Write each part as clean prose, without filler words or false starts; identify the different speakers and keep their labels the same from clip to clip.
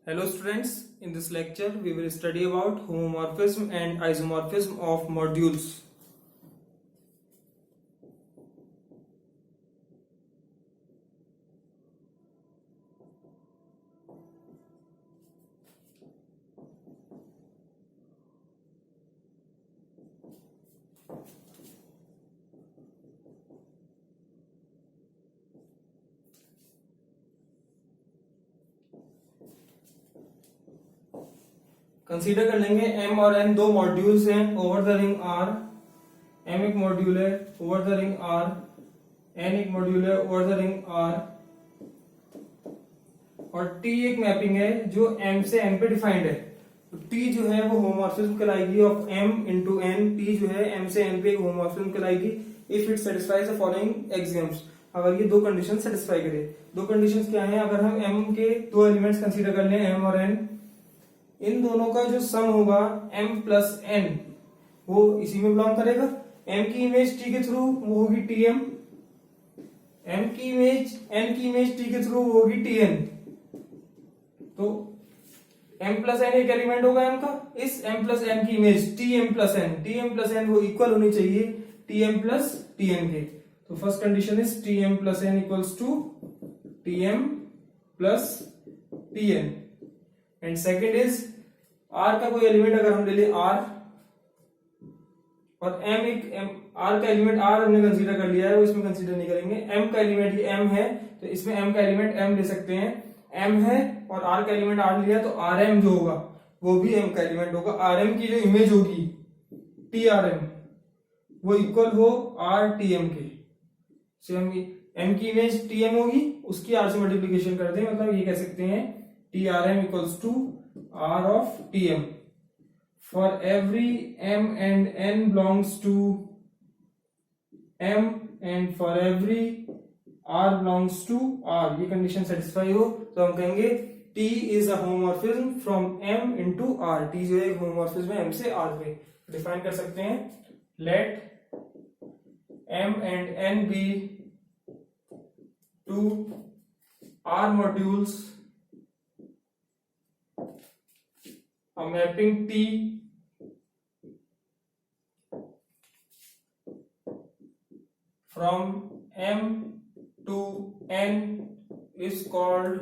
Speaker 1: Hello students, in this lecture we will study about homomorphism and isomorphism of modules. Consider कर लेंगे m और n दो modules हैं over the ring R। m एक module है over the ring R, n एक module है over the ring R और T एक मैपिंग है जो m से n पे डिफाइंड है। तो T जो है वो होमोमॉर्फिज्म कहलाएगी of m into n। T जो है m से n पे एक होमोमॉर्फिज्म कहलाएगी if it satisfies the following axioms. अगर ये दो कंडीशन सेटिस्फाई करे। दो कंडीशंस क्या हैं? अगर हम m के दो एलिमेंट्स कंसीडर कर लें m और n, इन दोनों का जो सम होगा m प्लस n वो इसी में बिलोंग करेगा। m की इमेज t के थ्रू वो होगी tm, m की इमेज n की इमेज t के थ्रू वो होगी tn। तो m प्लस n एक एलिमेंट होगा m का, इस m प्लस n की इमेज tm प्लस n वो इक्वल होनी चाहिए tm प्लस tn के। तो first condition is tm plus n equals to tm plus tn and second is r का कोई एलिमेंट अगर हम ले लें r और r का एलिमेंट r हमने कंसीडर कर लिया है, वो इसमें कंसीडर नहीं करेंगे। m का एलिमेंट ये m है तो इसमें m का एलिमेंट m ले सकते हैं, m है और r का एलिमेंट r लिया तो rm जो होगा वो भी m का एलिमेंट होगा। rm की जो इमेज होगी trm वो इक्वल हो rtm के। हम m की इमेज tm होगी उसकी r से मल्टीप्लीकेशन कर दें, मतलब ये कह सकते हैं trm equals to r of tm for every m and n belongs to m and for every r belongs to r। ये कंडीशन सेटिस्फाई हो तो हम कहेंगे t is a homomorphism from m into r। t जो है homomorphism है m से r पे। डिफाइन कर सकते हैं let m and n be two r modules a mapping T from M to N is called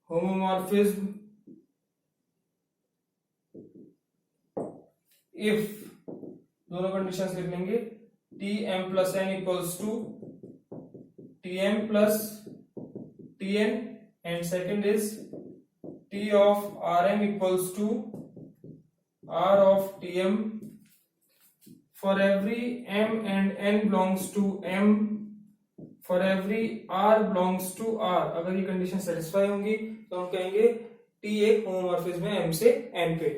Speaker 1: homomorphism if दोनों conditions लिख लेंगे Tm plus n equals to Tm plus Tn and second is T of Rm equals to R of Tm for every m and n belongs to m for every r belongs to r। अगर ये condition satisfy होंगी तो हम कहेंगे T एक homomorphism है m से n पे।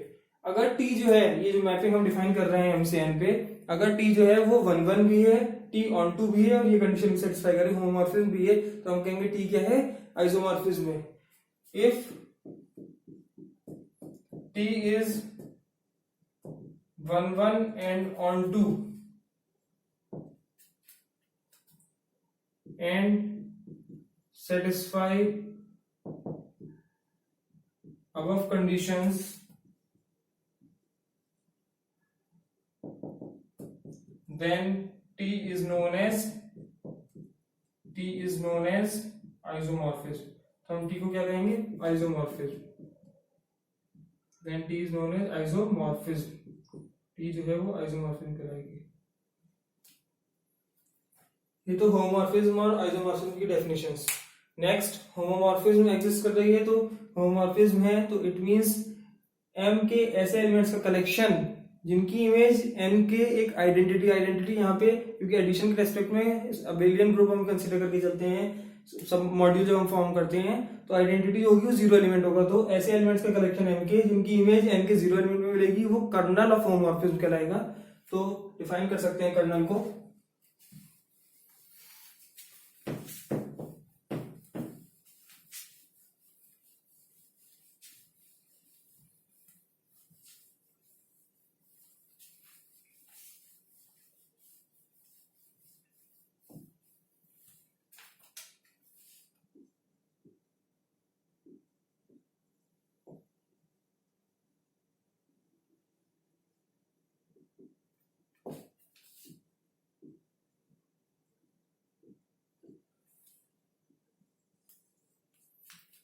Speaker 1: अगर T जो है ये जो मैपिंग हम डिफाइन कर रहे हैं m से n पे, अगर T जो है वो 1 भी है T on 2 भी है और ये कंडीशन सेटिस्फाई करे होमोमॉर्फिज्म भी है तो हम कहेंगे T क्या है? आइसोमॉर्फिज्म है। If T is 1 and on 2 and satisfy above conditions then T is known as isomorphism। तो हम T को क्या कहेंगे? Isomorphism. Then T is known as isomorphism। T जो है वो आइसोमॉर्फिज्म कहलाएगी। ये तो होमोमॉर्फिज्म और आइसोमॉर्फिज्म की डेफिनेशंस। नेक्स्ट होमोमॉर्फिज्म एग्जिस्ट कर रही है तो होमोमॉर्फिज्म है तो इट मींस m के ऐसे एलिमेंट्स का कलेक्शन जिनकी इमेज n के एक आइडेंटिटी यहाँ पे, क्योंकि एडिशन के रेस्पेक्ट में अबेलियन ग्रुप हम कंसीडर करके चलते हैं, सब मॉड्यूल जब हम फॉर्म करते हैं तो आइडेंटिटी होगी वो जीरो एलिमेंट होगा। तो ऐसे एलिमेंट्स का कलेक्शन m के जिनकी इमेज n के जीरो एलिमेंट में मिलेगी वो कर्नल ऑफ होमोमॉर्फिज्म कहलाएगा। तो डिफाइन कर सकते हैं कर्नल को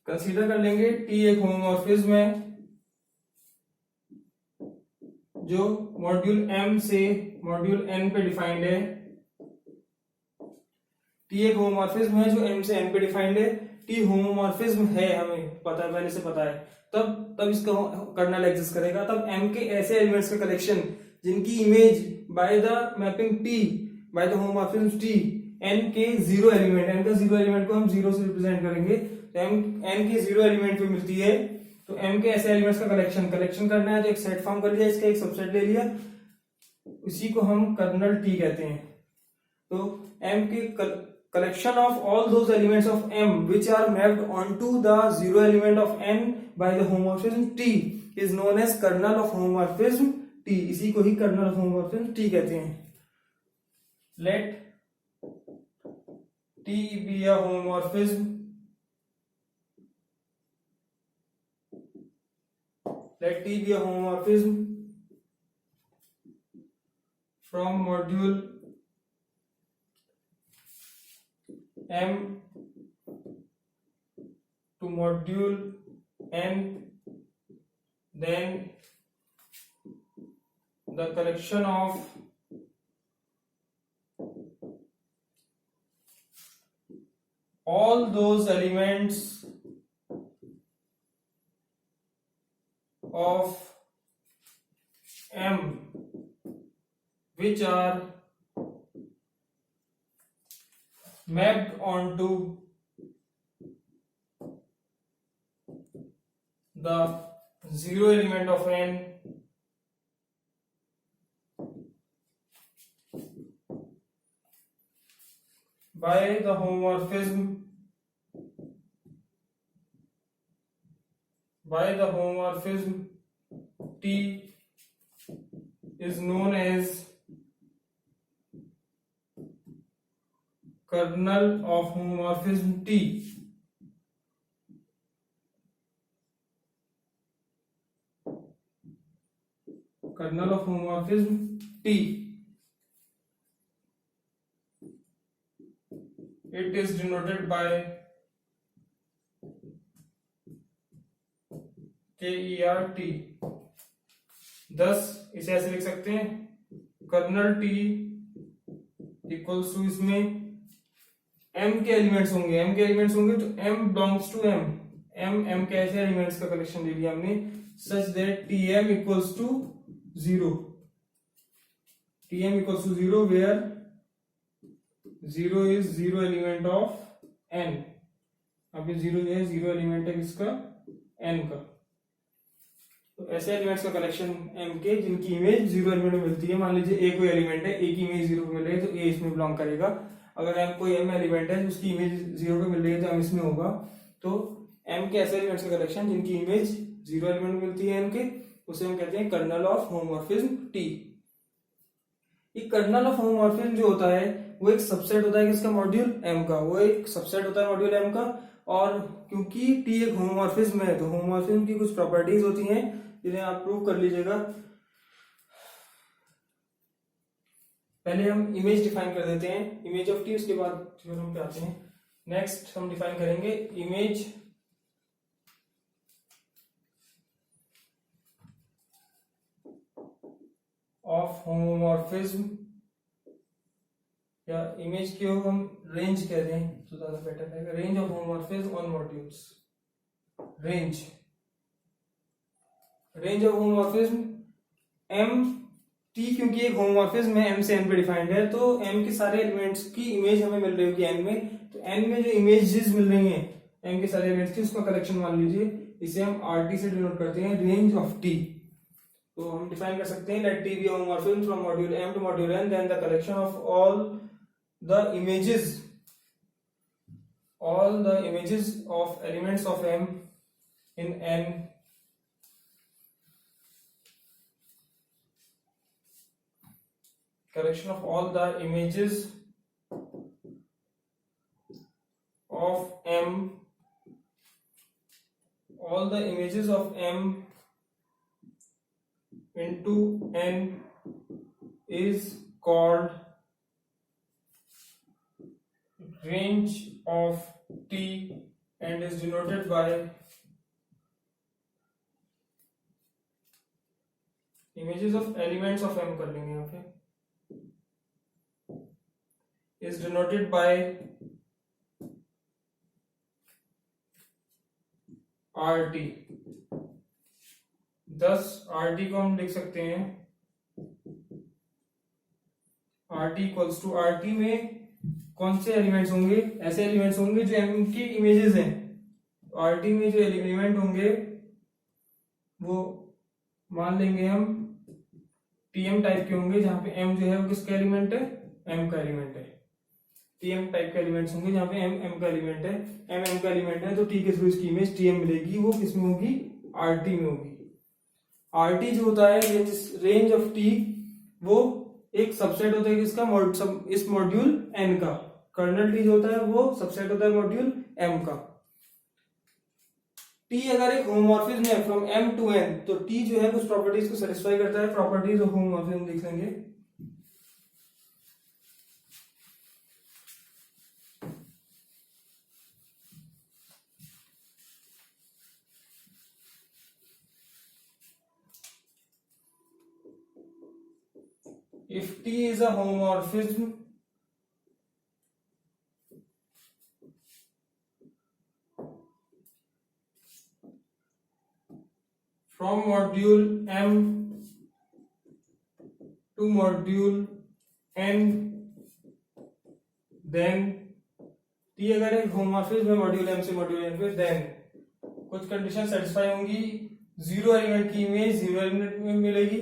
Speaker 1: कंसीडर कर लेंगे टी एक होमोमॉर्फिज्म है जो मॉड्यूल एम से मॉड्यूल एन पे डिफाइंड है। टी एक होमोमॉर्फिज्म है जो एम से एन पे डिफाइंड है। टी होमोमॉर्फिज्म है, हमें पता है, पहले से पता है, तब इसका कर्नल एग्जिस्ट करेगा। तब एम के ऐसे एलिमेंट्स का कलेक्शन जिनकी image by the mapping T by the homomorphism T N के जीरो एलिमेंट, एन का जीरो एलिमेंट को हम जीरो से रिप्रेजेंट करेंगे, तो एन के जीरो एलिमेंट पे मिलती है। तो एम के ऐसे एलिमेंट्स का कलेक्शन करना है, तो एक सेट फॉर्म कर लिया, इसका एक सबसेट ले लिया, उसी को हम कर्नल टी कहते हैं। तो एम के collection of all those elements of M which are mapped onto the zero element of N by the homomorphism T is known as kernel of homomorphism T। इसी को ही kernel of homomorphism T कहते हैं। Let T be a homomorphism, let T be a homomorphism from module M to module N, then the collection of all those elements of M which are mapped onto the zero element of N by the homomorphism T is known as kernel of homomorphism T। Kernel of homomorphism T, it is denoted by KERT। thus इसे ऐसे लिख सकते हैं, colonel T equals to, इसमें M के elements होंगे, तो M belongs to M के ऐसे एलिमेंट्स का कलेक्शन ले लिया हमने, such that Tm equals to zero, where zero is zero element of N। अब ये जीरो है, जीरो एलिमेंट है किसका, N का। तो ऐसे एलिमेंट्स का कलेक्शन M के जिनकी इमेज जीरो एलिमेंट में मिलती है। मान लीजिए A कोई एलिमेंट है, A की इमेज जीरो पे मिल रही है, तो A इसमें बिलोंग करेगा। अगर M कोई M एलिमेंट है उसकी इमेज जीरो पे मिल रही है, तो M इसमें होगा। तो M के ऐसे एलिमेंट्स का कलेक्शन जिनकी इमेज जीरो एलिमेंट में मिलती है M के, उसे हम कहते हैं कर्नल ऑफ होमोमॉर्फिज्म T। ये कर्नल ऑफ होमोमॉर्फिज्म जो होता है वो एक सबसेट होता है किसका, मॉड्यूल M का, वो एक सबसेट होता है मॉड्यूल M का। और क्योंकि T एक होमोमॉर्फिज्म है, तो होमोमॉर्फिज्म की कुछ प्रॉपर्टीज होती हैं जिन्हें आप प्रूव कर लीजिएगा। पहले हम इमेज डिफाइन कर देते हैं, इमेज ऑफ T, उसके बाद थ्योरम पे आते हैं। नेक्स्ट हम डिफाइन करेंगे इमेज ऑफ होमोमॉर्फिज्म, या इमेज की हम रेंज कहते हैं तो ज्यादा बेटर रहेगा, range of homomorphism on modules. Range of homomorphism M T, क्योंकि एक होमोमॉर्फिज्म है, M से N पे डिफाइंड है, तो M के सारे एलिमेंट्स की इमेज हमें मिल रही होगी N में, तो N में जो इमेजेस मिल रही हैं M के सारे एलिमेंट्स की, उसका कलेक्शन मान लीजिए, इसे हम RT से डिनोट करते हैं, रेंज ऑफ T। तो हम डिफाइन कर सकते हैं late T be a homomorphism from module M to module N, then the collection of all the images of elements of M in N collection of all the images of M into N is called range of T and is denoted by images of elements of M कर लेंगे यहाँ पे, is denoted by RT। thus RT को हम लिख सकते हैं RT equals to, RT में कौन से एलिमेंट्स होंगे, ऐसे एलिमेंट्स होंगे जो M की इमेजेस हैं। RT में जो एलिमेंट होंगे वो मान लेंगे हम TM टाइप के होंगे, जहां पे M जो है वो किसका एलिमेंट है, M का एलिमेंट है। TM टाइप के एलिमेंट्स होंगे जहां पे M का एलिमेंट है, M का एलिमेंट है, तो T के थ्रू इसकी इमेज TM मिलेगी, वो किसमें होगी, RT में होगी। RT जो होता है रेंज ऑफ T, वो एक सबसेट होता है किसका, इस मॉड्यूल N का। कर्नल T जो होता है वो सबसेट होता है मॉड्यूल M का। T अगर एक होमोमॉर्फिज्म है फ्रॉम M to N, तो T जो है कुछ प्रॉपर्टीज को सेटिस्फाई करता है। प्रॉपर्टीज ऑफ होमोमॉर्फिज्म देख लेंगे। If T is a homomorphism from module M to module N, then T अगर एक होमोमॉर्फिज्म है मॉड्यूल M से मॉड्यूल N पे, then कुछ कंडीशन सेटिस्फाई होंगी। जीरो एलिमेंट की इमेज जीरो एलिमेंट में मिलेगी,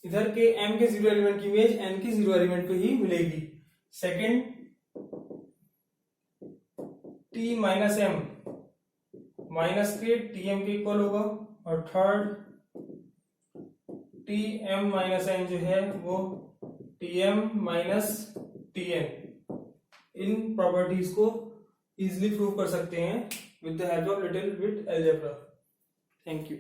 Speaker 1: इधर के M के जीरो एलिमेंट की इमेज N की जीरो एलिमेंट पे ही मिलेगी। Second, T minus M minus के TM के इक्वल होगा। और थर्ड, TM माइनस N जो है वो TM माइनस TN। इन प्रॉपर्टीज को इजिली प्रूव कर सकते हैं with the help of little bit algebra. Thank you.